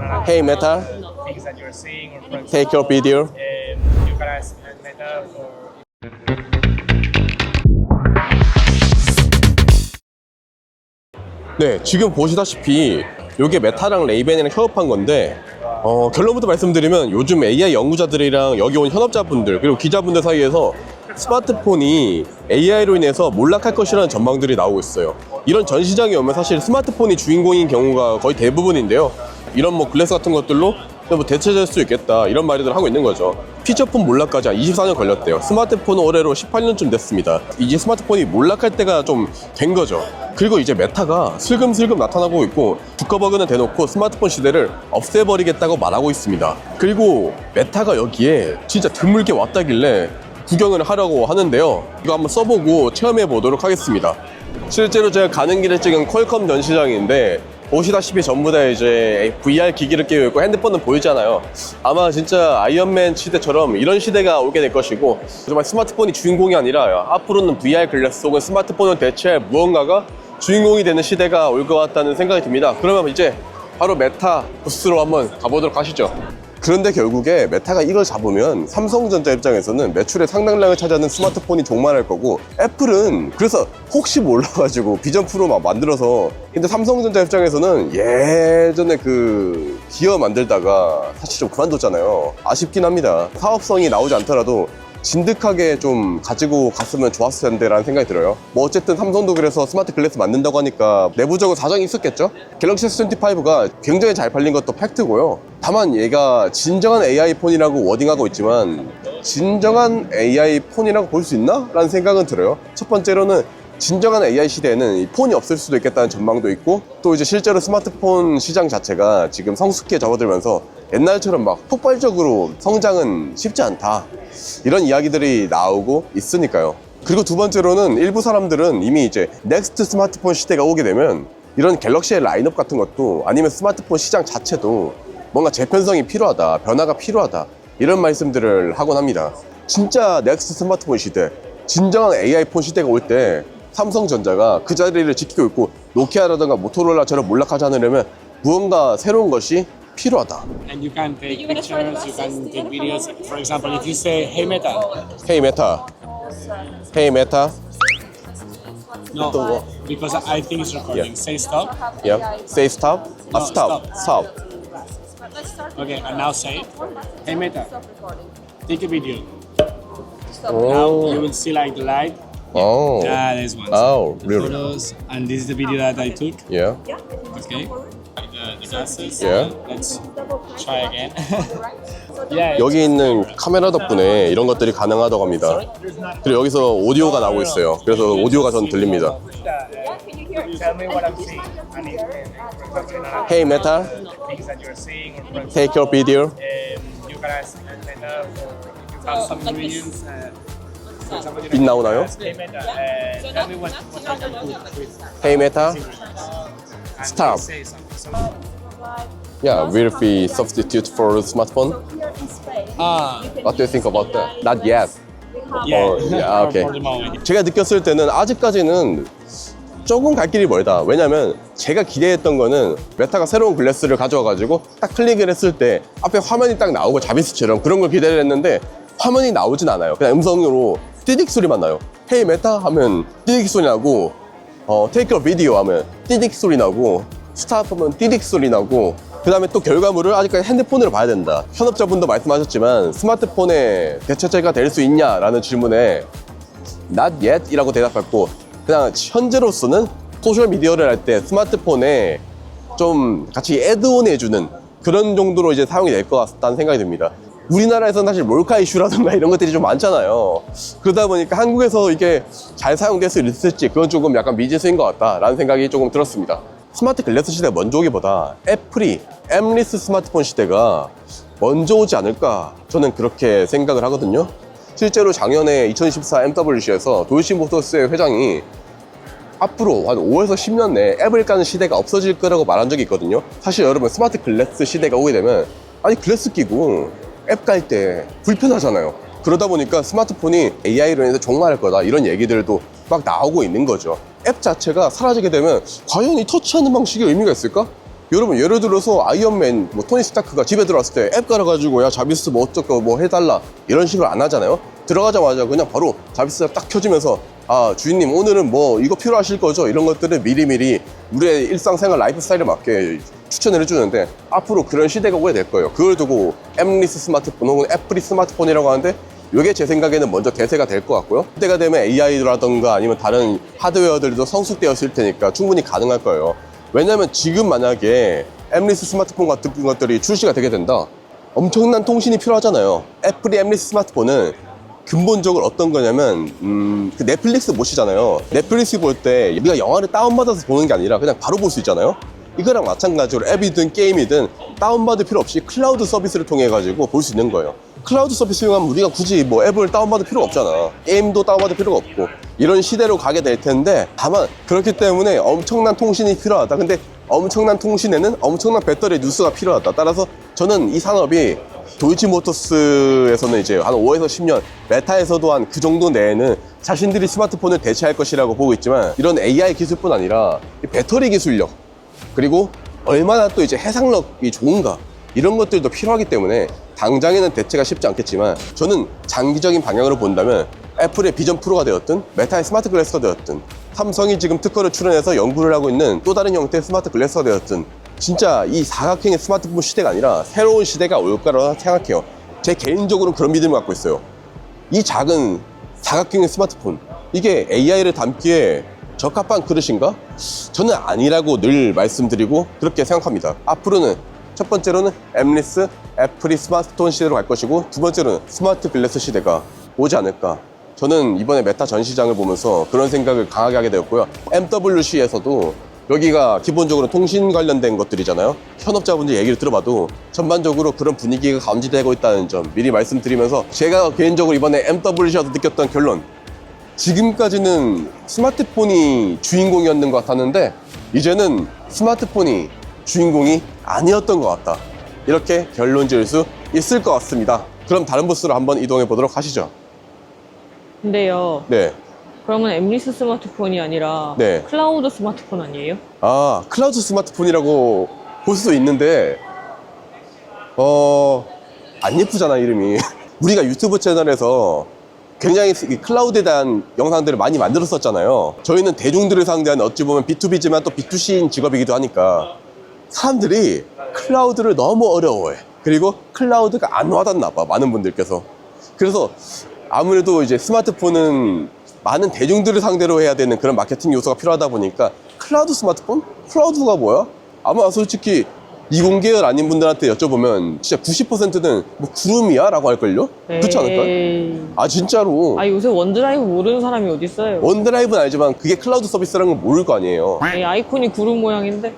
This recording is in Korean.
Hey Meta, things that you're seeing or for take your video. you can ask Meta for 네, 지금 보시다시피 이게 메타랑 레이벤이랑 협업한 건데 결론부터 말씀드리면 요즘 AI 연구자들이랑 여기 온 현업자분들 그리고 기자분들 사이에서 스마트폰이 AI로 인해서 몰락할 것이라는 전망들이 나오고 있어요. 이런 전 시장이 오면 사실 스마트폰이 주인공인 경우가 거의 대부분인데요. 이런 뭐 글래스 같은 것들로 뭐 대체될 수 있겠다 이런 말들을 하고 있는 거죠. 피처폰 몰락까지 한 24년 걸렸대요. 스마트폰 올해로 18년쯤 됐습니다. 이제 스마트폰이 몰락할 때가 좀 된 거죠. 그리고 이제 메타가 슬금슬금 나타나고 있고 주커버그는 대놓고 스마트폰 시대를 없애버리겠다고 말하고 있습니다. 그리고 메타가 여기에 진짜 드물게 왔다길래 구경을 하려고 하는데요. 이거 한번 써보고 체험해 보도록 하겠습니다. 실제로 제가 가는 길에 찍은 퀄컴 전시장인데 보시다시피 전부 다 이제 VR 기기를 끼고 있고 핸드폰은 보이잖아요. 아마 진짜 아이언맨 시대처럼 이런 시대가 오게 될 것이고 정말 스마트폰이 주인공이 아니라 앞으로는 VR 글래스 혹은 스마트폰을 대체할 무언가가 주인공이 되는 시대가 올 것 같다는 생각이 듭니다. 그러면 이제 바로 메타 부스로 한번 가보도록 하시죠. 그런데 결국에 메타가 이걸 잡으면 삼성전자 입장에서는 매출의 상당량을 차지하는 스마트폰이 종말할 거고 애플은 그래서 혹시 몰라가지고 비전 프로 막 만들어서 근데 삼성전자 입장에서는 예전에 그 기어 만들다가 사실 좀 그만뒀잖아요. 아쉽긴 합니다. 사업성이 나오지 않더라도 진득하게 좀 가지고 갔으면 좋았을 텐데 라는 생각이 들어요. 뭐 어쨌든 삼성도 그래서 스마트 글래스 만든다고 하니까 내부적으로 사정이 있었겠죠. 갤럭시 S25가 굉장히 잘 팔린 것도 팩트고요. 다만 얘가 진정한 AI 폰이라고 워딩하고 있지만 진정한 AI 폰이라고 볼 수 있나? 라는 생각은 들어요. 첫 번째로는 진정한 AI 시대에는 이 폰이 없을 수도 있겠다는 전망도 있고 또 이제 실제로 스마트폰 시장 자체가 지금 성숙기에 접어들면서 옛날처럼 막 폭발적으로 성장은 쉽지 않다 이런 이야기들이 나오고 있으니까요. 그리고 두 번째로는 일부 사람들은 이미 이제 넥스트 스마트폰 시대가 오게 되면 이런 갤럭시의 라인업 같은 것도 아니면 스마트폰 시장 자체도 뭔가 재편성이 필요하다, 변화가 필요하다 이런 말씀들을 하곤 합니다. 진짜 넥스트 스마트폰 시대, 진정한 AI 폰 시대가 올 때 삼성전자가 그 자리를 지키고 있고 노키아라든가 모토로라처럼 몰락하지 않으려면 무언가 새로운 것이 필요하다. and you can take pictures, you can take videos. For example, if you say hey Meta, Hey Meta, Hey Meta, no, because I think it's recording. Yeah. Say stop. yeah, say stop, No, stop, stop. Okay, and now say hey Meta, take a video. Now Oh, you will see like the light. oh, Yeah, there's one. oh, The really? photos, and this is the video that I took. Yeah, Okay. The glasses. Yeah. Let's try again. Yeah. 여기 있는 카메라 덕분에 이런 것들이 가능하다고 합니다. 그리고 여기서 오디오가 나오고 있어요. 그래서 오디오가 전 들립니다. Tell me what I'm seeing. And if, for example, in Hey Meta, things that you're seeing or for take your video. you can ask Meta for if you have some ingredients. For example, 빛 나오나요? Hey Meta, tell me what I can cook with. Hey Meta, And Stop. Say something. So, yeah, will be substitute for smartphone? What do you think about that? Not yet. yeah, okay. for the moment. 제가 느꼈을 때는 아직까지는 조금 갈 길이 멀다. 왜냐면 제가 기대했던 거는 메타가 새로운 글래스를 가져와가지고 딱 클릭을 했을 때 앞에 화면이 딱 나오고 자비스처럼 그런 걸 기대를 했는데 화면이 나오진 않아요. 그냥 음성으로 띠딕 소리만 나요. 헤이 메타 하면 띠딕 소리 나고 테이크 비디오 하면 띠딕 소리 나고 스탑 하면 띠딕 소리 나고 그 다음에 또 결과물을 아직까지 핸드폰으로 봐야 된다. 현업자분도 말씀하셨지만 스마트폰의 대체제가 될 수 있냐라는 질문에 Not yet 이라고 대답했고 그냥 현재로서는 소셜미디어를 할 때 스마트폰에 좀 같이 애드온 해주는 그런 정도로 이제 사용이 될 것 같다는 생각이 듭니다. 우리나라에서는 사실 몰카 이슈라든가 이런 것들이 좀 많잖아요. 그러다 보니까 한국에서 이게 잘 사용될 수 있을지 그건 조금 약간 미지수인 것 같다라는 생각이 조금 들었습니다. 스마트 글래스 시대가 먼저 오기보다 애플이 엠리스 스마트폰 시대가 먼저 오지 않을까 저는 그렇게 생각을 하거든요. 실제로 작년에 2014 MWC에서 도요시모토스의 회장이 앞으로 한 5에서 10년 내에 앱을 까는 시대가 없어질 거라고 말한 적이 있거든요. 사실 여러분 스마트 글래스 시대가 오게 되면 아니 글래스 끼고 앱 깔 때 불편하잖아요. 그러다 보니까 스마트폰이 AI로 인해서 종말할 거다 이런 얘기들도 막 나오고 있는 거죠. 앱 자체가 사라지게 되면 과연 이 터치하는 방식에 의미가 있을까? 여러분 예를 들어서 아이언맨 뭐 토니 스타크가 집에 들어왔을 때 앱 깔아가지고 야 자비스 뭐 어쩌고 뭐 해달라 이런 식으로 안 하잖아요. 들어가자마자 그냥 바로 자비스가 딱 켜지면서 아 주인님 오늘은 뭐 이거 필요하실 거죠? 이런 것들을 미리미리 우리의 일상생활 라이프 스타일에 맞게 추천을 해주는데 앞으로 그런 시대가 오게 될 거예요. 그걸 두고 앱리스 스마트폰 혹은 애플이 스마트폰이라고 하는데 이게 제 생각에는 먼저 대세가 될 것 같고요. 그때가 되면 AI라던가 아니면 다른 하드웨어들도 성숙되었을 테니까 충분히 가능할 거예요. 왜냐면 지금 만약에 앱리스 스마트폰 같은 것들이 출시가 되게 된다. 엄청난 통신이 필요하잖아요. 애플이 앱리스 스마트폰은 근본적으로 어떤 거냐면 그 넷플릭스 보시잖아요. 넷플릭스 볼 때 우리가 영화를 다운받아서 보는 게 아니라 그냥 바로 볼 수 있잖아요. 이거랑 마찬가지로 앱이든 게임이든 다운받을 필요 없이 클라우드 서비스를 통해 가지고 볼 수 있는 거예요. 클라우드 서비스 이용하면 우리가 굳이 뭐 앱을 다운받을 필요가 없잖아. 게임도 다운받을 필요가 없고 이런 시대로 가게 될 텐데 다만 그렇기 때문에 엄청난 통신이 필요하다. 근데 엄청난 통신에는 엄청난 배터리 누수가 필요하다. 따라서 저는 이 산업이 도이치모터스에서는 이제 한 5에서 10년, 메타에서도 한 그 정도 내에는 자신들이 스마트폰을 대체할 것이라고 보고 있지만 이런 AI 기술뿐 아니라 이 배터리 기술력 그리고 얼마나 또 이제 해상력이 좋은가 이런 것들도 필요하기 때문에 당장에는 대체가 쉽지 않겠지만 저는 장기적인 방향으로 본다면 애플의 비전 프로가 되었든 메타의 스마트 글래스가 되었든 삼성이 지금 특허를 출원해서 연구를 하고 있는 또 다른 형태의 스마트 글래스가 되었든 진짜 이 사각형의 스마트폰 시대가 아니라 새로운 시대가 올 거라고 생각해요. 제 개인적으로 그런 믿음을 갖고 있어요. 이 작은 사각형의 스마트폰 이게 AI를 담기에 적합한 그릇인가? 저는 아니라고 늘 말씀드리고 그렇게 생각합니다. 앞으로는 첫 번째로는 앱리스, 애플이 스마트폰 시대로 갈 것이고 두 번째로는 스마트 글래스 시대가 오지 않을까. 저는 이번에 메타 전시장을 보면서 그런 생각을 강하게 하게 되었고요. MWC에서도 여기가 기본적으로 통신 관련된 것들이잖아요. 현업자분들 얘기를 들어봐도 전반적으로 그런 분위기가 감지되고 있다는 점 미리 말씀드리면서 제가 개인적으로 이번에 MWC에서 느꼈던 결론 지금까지는 스마트폰이 주인공이었는 것 같았는데 이제는 스마트폰이 주인공이 아니었던 것 같다. 이렇게 결론 지을 수 있을 것 같습니다. 그럼 다른 부스로 한번 이동해 보도록 하시죠. 근데요. 네. 그러면 엠리스 스마트폰이 아니라 네. 클라우드 스마트폰 아니에요? 아, 클라우드 스마트폰이라고 볼 수도 있는데 안 예쁘잖아 이름이. 우리가 유튜브 채널에서 굉장히 이 클라우드에 대한 영상들을 많이 만들었었잖아요. 저희는 대중들을 상대한 어찌 보면 B2B지만 또 B2C인 직업이기도 하니까 사람들이 클라우드를 너무 어려워해. 그리고 클라우드가 안 와닿나 봐, 많은 분들께서. 그래서 아무래도 이제 스마트폰은 많은 대중들을 상대로 해야 되는 그런 마케팅 요소가 필요하다 보니까 클라우드 스마트폰? 클라우드가 뭐야? 아마 솔직히 이공계열 아닌 분들한테 여쭤보면 진짜 90%는 뭐 구름이야? 라고 할걸요? 그렇지 않을까요? 아 진짜로. 아 요새 원드라이브 모르는 사람이 어디 있어요? 원드라이브는 알지만 그게 클라우드 서비스라는 건 모를 거 아니에요. 아이콘이 구름 모양인데